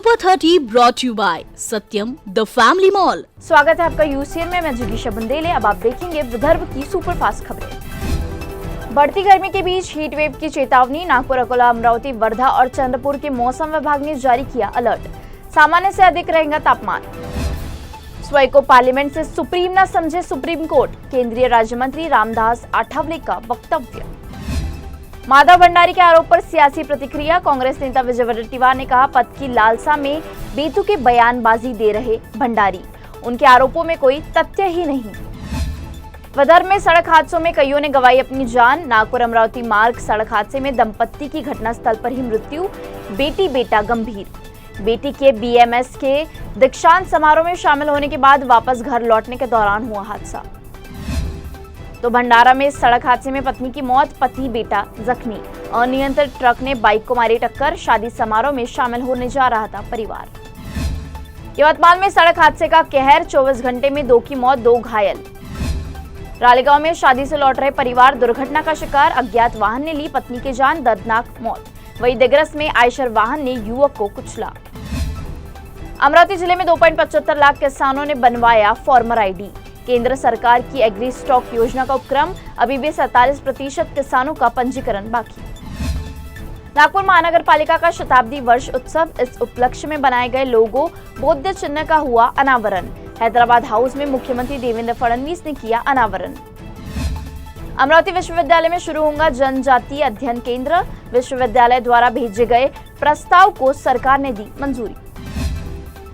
Super 30 brought you by Satyam the family mall. स्वागत है आपका यूसीएन में। मैं जिगीशा बुंदेले। अब आप देखेंगे विदर्भ की सुपरफास्ट खबरें। बढ़ती गर्मी के बीच हीट वेव की चेतावनी। नागपुर, अकोला, अमरावती, वर्धा और चंद्रपुर के मौसम विभाग ने जारी किया अलर्ट। सामान्य से अधिक रहेगा तापमान। स्वयं को पार्लियामेंट से सुप्रीम न समझे सुप्रीम कोर्ट। केंद्रीय राज्य मंत्री रामदास आठवले का वक्तव्य। माधव भंडारी के आरोप पर सियासी प्रतिक्रिया। कांग्रेस नेता विजय वडेट्टीवार ने कहा, पद की लालसा में बेतुके बयानबाजी दे रहे भंडारी, उनके आरोपों में कोई तथ्य ही नहीं। विदर्भ में सड़क हादसों में कईयों ने गंवाई अपनी जान। नागपुर अमरावती मार्ग सड़क हादसे में दंपत्ति की घटनास्थल पर ही मृत्यु, बेटी बेटा गंभीर। बेटी के बीएमएस के दीक्षांत समारोह में शामिल होने के बाद वापस घर लौटने के दौरान हुआ हादसा। तो भंडारा में सड़क हादसे में पत्नी की मौत, पति बेटा जख्मी। अनियंत्रित ट्रक ने बाइक को मारी टक्कर। शादी समारोह में शामिल होने जा रहा था परिवार। यवतमाल में सड़क हादसे का कहर। 24 घंटे में 2 की मौत, 2 घायल। रालेगांव में शादी से लौट रहे परिवार दुर्घटना का शिकार। अज्ञात वाहन ने ली पत्नी की जान, दर्दनाक मौत। वहीं दिग्रस में आयशर वाहन ने युवक को कुचला। अमरावती जिले में 2.75 लाख किसानों ने बनवाया फार्मर आईडी। केंद्र सरकार की एग्री स्टॉक योजना का उपक्रम। अभी भी 47% किसानों का पंजीकरण बाकी। नागपुर महानगर पालिका का शताब्दी वर्ष उत्सव। इस उपलक्ष्य में बनाए गए लोगो बोध्य चिन्ह का हुआ अनावरण। हैदराबाद हाउस में मुख्यमंत्री देवेंद्र फडणवीस ने किया अनावरण। अमरावती विश्वविद्यालय में शुरू होगा जनजातीय अध्ययन केंद्र। विश्वविद्यालय द्वारा भेजे गए प्रस्ताव को सरकार ने दी मंजूरी।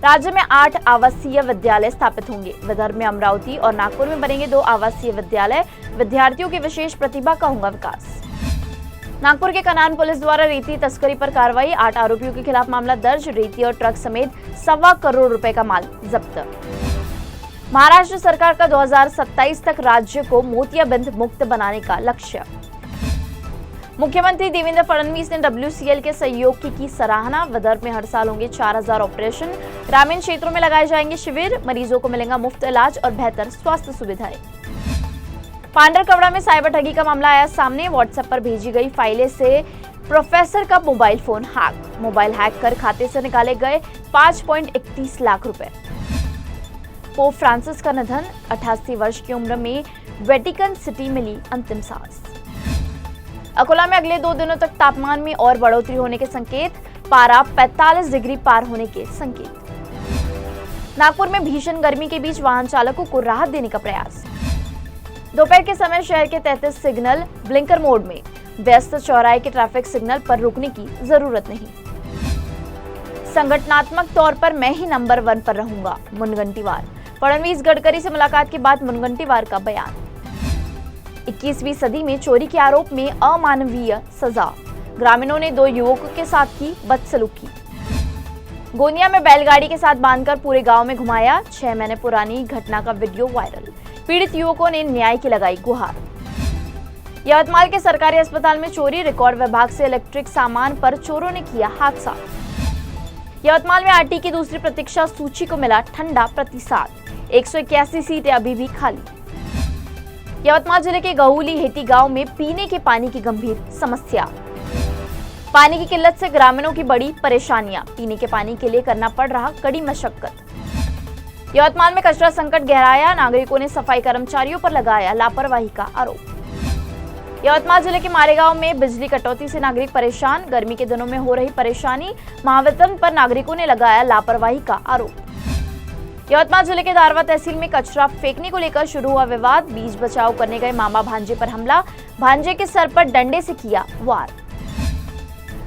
राज्य में 8 आवासीय विद्यालय स्थापित होंगे। विदर्भ में अमरावती और नागपुर में बनेंगे 2 आवासीय विद्यालय। विद्यार्थियों की विशेष प्रतिभा का होगा विकास। नागपुर के कनान पुलिस द्वारा रेती तस्करी पर कार्रवाई। 8 आरोपियों के खिलाफ मामला दर्ज। रेती और ट्रक समेत 1.25 करोड़ रुपए का माल जब्त। महाराष्ट्र सरकार का 2027 तक राज्य को मोतियाबिंद मुक्त बनाने का लक्ष्य। मुख्यमंत्री देवेंद्र फडणवीस ने WCL के सहयोग की सराहना। विदर्भ में हर साल होंगे 4000 ऑपरेशन। ग्रामीण क्षेत्रों में लगाए जाएंगे शिविर। मरीजों को मिलेगा मुफ्त इलाज और बेहतर स्वास्थ्य सुविधाएं। पांडरकवड़ा में साइबर ठगी का मामला आया सामने। व्हाट्सएप पर भेजी गई फाइलें से प्रोफेसर का mobile phone hack. Mobile hack कर खाते से निकाले गए 5.31 लाख रुपए। पोप फ्रांसिस का निधन। 88 वर्ष की उम्र में वेटिकन सिटी मिली अंतिम सांस। अकोला में अगले 2 दिनों तक तापमान में और बढ़ोतरी होने के संकेत। पारा 45 डिग्री पार होने के संकेत। नागपुर में भीषण गर्मी के बीच वाहन चालकों को राहत देने का प्रयास। दोपहर के समय शहर के 33 सिग्नल ब्लिंकर मोड में। व्यस्त चौराहे के ट्रैफिक सिग्नल पर रुकने की जरूरत नहीं। संगठनात्मक तौर पर मैं ही नंबर 1 पर रहूंगा, मुनगंटीवार। फडणवीस गडकरी से मुलाकात के बाद मुनगंटीवार का बयान। 21वीं सदी में चोरी के आरोप में अमानवीय सजा। ग्रामीणों ने 2 युवकों के साथ की बदसलूकी। गोंदिया में बैलगाड़ी के साथ बांधकर पूरे गांव में घुमाया। 6 महीने पुरानी घटना का वीडियो वायरल। पीड़ित युवकों ने न्याय की लगाई गुहार। यवतमाल के सरकारी अस्पताल में चोरी। रिकॉर्ड विभाग से इलेक्ट्रिक सामान पर चोरों ने किया हादसा। यवतमाल में आरटी की दूसरी प्रतीक्षा सूची को मिला ठंडा प्रतिसाद। 181 सीटें अभी भी खाली। यवतमाल जिले के गहुली हेटी गांव में पीने के पानी की गंभीर समस्या। पानी की किल्लत से ग्रामीणों की बड़ी परेशानियां। पीने के पानी के लिए करना पड़ रहा कड़ी मशक्कत। यवतमाल में कचरा संकट गहराया। नागरिकों ने सफाई कर्मचारियों पर लगाया लापरवाही का आरोप। यवतमाल जिले के मारेगांव में बिजली कटौती से नागरिक परेशान। गर्मी के दिनों में हो रही परेशानी। महावितरण पर नागरिकों ने लगाया लापरवाही का आरोप। यवतमाल जिले के दारवा तहसील में कचरा फेंकने को लेकर शुरू हुआ विवाद। बीच बचाव करने गए मामा भांजे पर हमला। भांजे के सर पर डंडे से किया वार।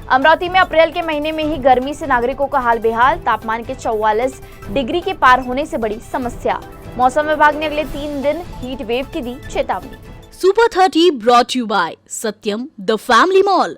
अमरावती में अप्रैल के महीने में ही गर्मी से नागरिकों का हाल बेहाल। तापमान के 44 डिग्री के पार होने से बड़ी समस्या। मौसम विभाग ने अगले 3 दिन हीट वेव की दी चेतावनी। Super 30 brought you by Satyam the family mall.